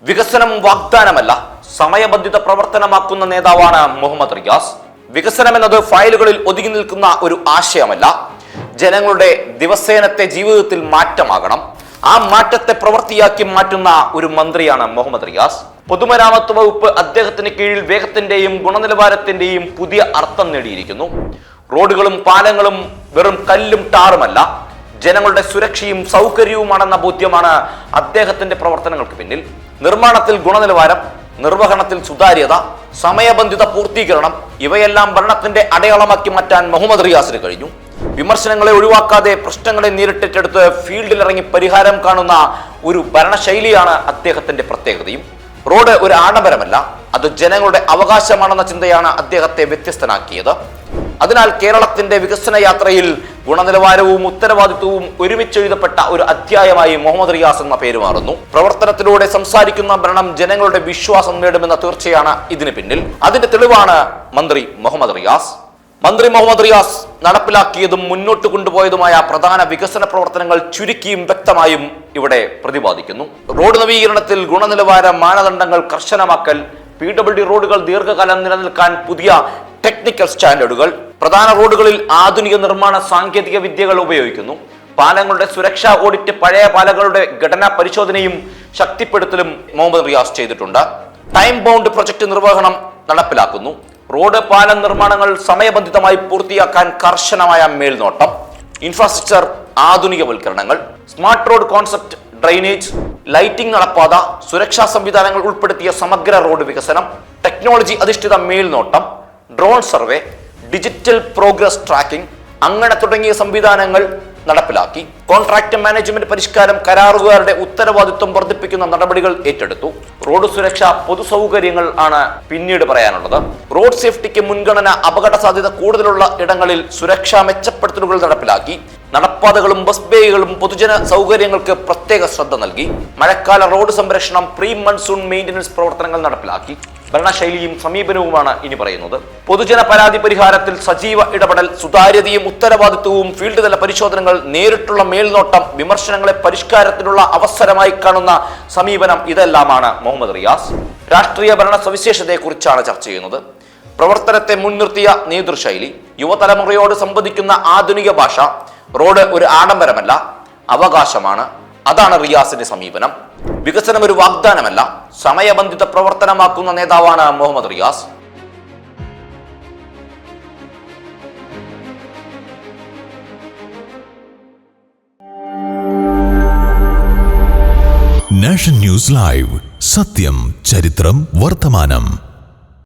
വികസനം വാഗ്ദാനമല്ല, സമയബന്ധിത പ്രവർത്തനമാക്കുന്ന നേതാവാണ് മുഹമ്മദ് റിയാസ്. വികസനം എന്നത് ഫയലുകളിൽ ഒതുങ്ങി നിൽക്കുന്ന ഒരു ആശയമല്ല, ജനങ്ങളുടെ ദിവസേനത്തെ ജീവിതത്തിൽ മാറ്റമാകണം. ആ മാറ്റത്തെ പ്രവൃത്തിയാക്കി മാറ്റുന്ന ഒരു മന്ത്രിയാണ് മുഹമ്മദ് റിയാസ്. പൊതുമരാമത്ത് വകുപ്പ് അദ്ദേഹത്തിന് കീഴിൽ വേഗത്തിന്റെയും ഗുണനിലവാരത്തിന്റെയും പുതിയ അർത്ഥം നേടിയിരിക്കുന്നു. റോഡുകളും പാലങ്ങളും വെറും കല്ലും ടാറുമല്ല, ജനങ്ങളുടെ സുരക്ഷയും സൗകര്യവുമാണെന്ന ബോധ്യമാണ് അദ്ദേഹത്തിന്റെ പ്രവർത്തനങ്ങൾക്ക് പിന്നിൽ. നിർമ്മാണത്തിൽ ഗുണനിലവാരം, നിർവഹണത്തിൽ സുതാര്യത, സമയബന്ധിത പൂർത്തീകരണം ഇവയെല്ലാം ഭരണത്തിന്റെ അടയാളമാക്കി മാറ്റാൻ മുഹമ്മദ് റിയാസിന് കഴിഞ്ഞു. വിമർശനങ്ങളെ ഒഴിവാക്കാതെ പ്രശ്നങ്ങളെ നേരിട്ടേറ്റെടുത്ത് ഫീൽഡിലിറങ്ങി പരിഹാരം കാണുന്ന ഒരു ഭരണശൈലിയാണ് അദ്ദേഹത്തിന്റെ പ്രത്യേകതയും. റോഡ് ഒരു ആഡംബരമല്ല, അത് ജനങ്ങളുടെ അവകാശമാണെന്ന ചിന്തയാണ് അദ്ദേഹത്തെ വ്യത്യസ്തനാക്കിയത്. അതിനാൽ കേരളത്തിന്റെ വികസന യാത്രയിൽ ഗുണനിലവാരവും ഉത്തരവാദിത്വവും ഒരുമിച്ചെഴുതപ്പെട്ട ഒരു അധ്യായമായി മുഹമ്മദ് റിയാസ് എന്ന പേര് മാറുന്നു. പ്രവർത്തനത്തിലൂടെ സംസാരിക്കുന്ന ഭരണം ജനങ്ങളുടെ വിശ്വാസം നേടുമെന്ന തീർച്ചയാണ് ഇതിന് പിന്നിൽ. അതിന്റെ തെളിവാണ് മന്ത്രി മുഹമ്മദ് റിയാസ്. മന്ത്രി മുഹമ്മദ് റിയാസ് നടപ്പിലാക്കിയതും മുന്നോട്ട് കൊണ്ടുപോയതുമായ പ്രധാന വികസന പ്രവർത്തനങ്ങൾ ചുരുക്കിയും വ്യക്തമായും ഇവിടെ പ്രതിപാദിക്കുന്നു. റോഡ് നവീകരണത്തിൽ ഗുണനിലവാര മാനദണ്ഡങ്ങൾ കർശനമാക്കൽ, PWD റോഡുകൾ ദീർഘകാലം നിലനിൽക്കാൻ പുതിയ ടെക്നിക്കൽ സ്റ്റാൻഡേർഡുകൾ, പ്രധാന റോഡുകളിൽ ആധുനിക നിർമ്മാണ സാങ്കേതിക വിദ്യകൾ ഉപയോഗിക്കുന്നു, പാലങ്ങളുടെ സുരക്ഷാ ഓഡിറ്റ്, പഴയ പാലങ്ങളുടെ ഘടനാ പരിശോധനയും ശക്തിപ്പെടുത്തലും മുഹമ്മദ് റിയാസ് ചെയ്തിട്ടുണ്ട്. ടൈം ബൗണ്ട് പ്രൊജക്ട് നിർവഹണം നടപ്പിലാക്കുന്നു. റോഡ് പാല നിർമ്മാണങ്ങൾ സമയബന്ധിതമായി പൂർത്തിയാക്കാൻ കർശനമായ മേൽനോട്ടം, ഇൻഫ്രാസ്ട്രക്ചർ ആധുനികവൽക്കരണങ്ങൾ, smart road concept, drainage, lighting നടപ്പാത, സുരക്ഷാ സംവിധാനങ്ങൾ ഉൾപ്പെടുത്തിയ സമഗ്ര റോഡ് വികസനം, ടെക്നോളജി അധിഷ്ഠിത മേൽനോട്ടം, drone survey, digital progress tracking അങ്ങനെ തുടങ്ങിയ സംവിധാനങ്ങൾ നടപ്പിലാക്കി. കോൺട്രാക്ട് മാനേജ്മെന്റ് പരിഷ്കാരം, കരാറുകാരുടെ ഉത്തരവാദിത്വം വർദ്ധിപ്പിക്കുന്ന നടപടികൾ ഏറ്റെടുത്തു. റോഡ് സുരക്ഷ, പൊതുസൗകര്യങ്ങൾ ആണ് പിന്നീട് പറയാനുള്ളത്. റോഡ് സേഫ്റ്റിക്ക് മുൻഗണന, അപകട സാധ്യത കൂടുതലുള്ള ഇടങ്ങളിൽ സുരക്ഷാ മെച്ചപ്പെടുത്തലുകൾ നടപ്പിലാക്കി. നടപ്പാതകളും ബസ് ബേകളും പൊതുജന സൗകര്യങ്ങൾക്ക് പ്രത്യേക ശ്രദ്ധ നൽകി. മഴക്കാല റോഡ് സംരക്ഷണം, പ്രീ മൺസൂൺ മെയിൻ്റനൻസ് പ്രവർത്തനങ്ങൾ നടപ്പിലാക്കി. ഭരണശൈലിയും സമീപനവുമാണ് ഇനി പറയുന്നത്. പൊതുജന പരാതി പരിഹാരത്തിൽ സജീവ ഇടപെടൽ, സുതാര്യതയും ഉത്തരവാദിത്വവും, ഫീൽഡ് തല പരിശോധനകൾ, നേരിട്ടുള്ള മേൽനോട്ടം, വിമർശനങ്ങളെ പരിഷ്കാരത്തിനുള്ള അവസരമായി കാണുന്ന സമീപനം, ഇതെല്ലാമാണ് മുഹമ്മദ് റിയാസ്. രാഷ്ട്രീയ ഭരണ സവിശേഷതയെക്കുറിച്ചാണ് ചർച്ച ചെയ്യുന്നത്. പ്രവർത്തനത്തെ മുൻനിർത്തിയ നേതൃശൈലി, യുവതലമുറയോട് സംവദിക്കുന്ന ആധുനിക ഭാഷ, റോഡ് ഒരു ആഡംബരമല്ല, അവകാശമാണ്. അതാണ് റിയാസിന്റെ സമീപനം. വികസനം ഒരു വാഗ്ദാനമല്ല, സമയബന്ധിത പ്രവർത്തനമാക്കുന്ന നേതാവാണ് Muhammad Riyas. Nation news live, സത്യം, ചരിത്രം, വർത്തമാനം.